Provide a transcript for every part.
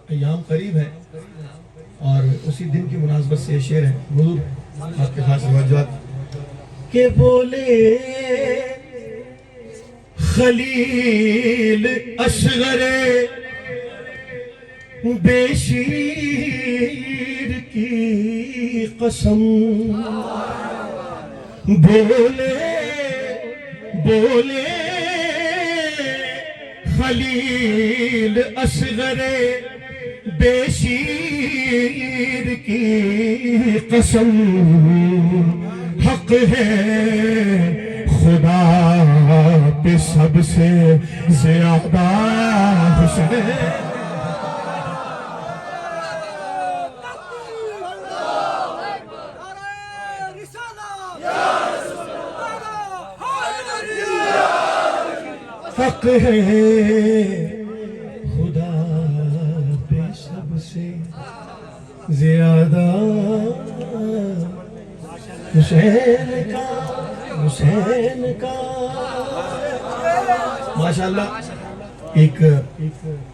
ایام قریب ہیں اور اسی دن کی مناسبت سے یہ شعر ہے حضور آپ کے خاص توجہات کہ بولے خلیل اصغر بے شیر کی قسم بولے خلیل اصغر بے شیر کی قسم حق ہے خدا پہ سب سے زیادہ حسین حق ہے خدا پہ سب سے زیادہ حسین کا ماشاءاللہ ایک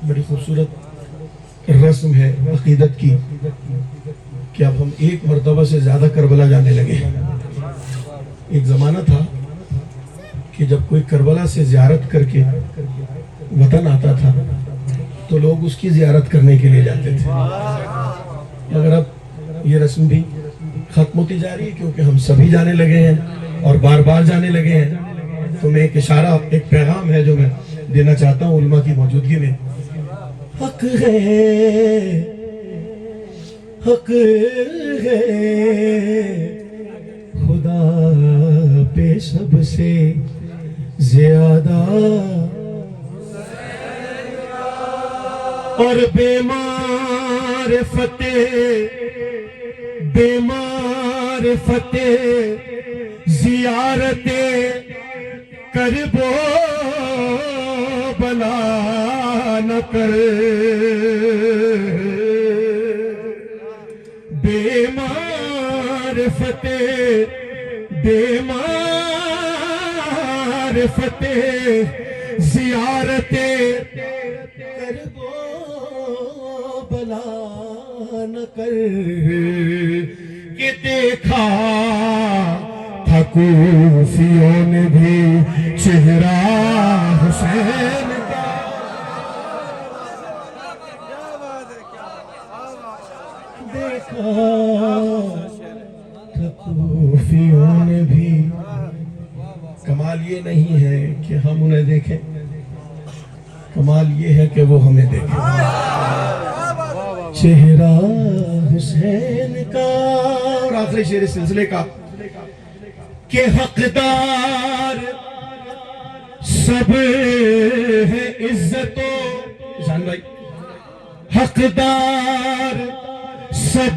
بڑی خوبصورت رسم ہے عقیدت کی کہ اب ہم ایک مرتبہ سے زیادہ کربلا جانے لگے. ایک زمانہ تھا کہ جب کوئی کربلا سے زیارت کر کے وطن آتا تھا تو لوگ اس کی زیارت کرنے کے لیے جاتے تھے, مگر اب یہ رسم بھی ختم ہوتی جا رہی ہے کیونکہ ہم سبھی جانے لگے ہیں اور بار بار جانے لگے ہیں. تو میں ایک اشارہ, ایک پیغام ہے جو میں دینا چاہتا ہوں علماء کی موجودگی میں. حق ہے خدا پہ سب سے زیادہ اور بیمار فتح زیارت کرب و بلا نہ کر, بیمار فتح زیارت کرب و بلا نہ کر کہ دیکھا تھا کوفیوں نے بھی چہرہ حسین کا. دیکھا تھا کوفیوں نے بھی. کمال یہ نہیں ہے کہ ہم انہیں دیکھیں, کمال یہ ہے کہ وہ ہمیں دیکھیں. چہرہ حسین کا. اور آخری شعر اس سلسلے کا کہ حقدار سب ہے عزت و شان بھائی, حقدار سب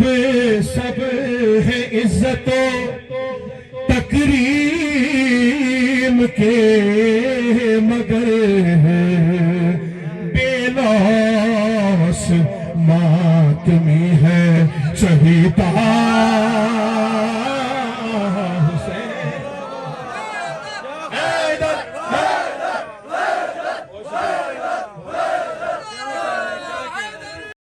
ہے عزت و تکریم کے مگر